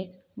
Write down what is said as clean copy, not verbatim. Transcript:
1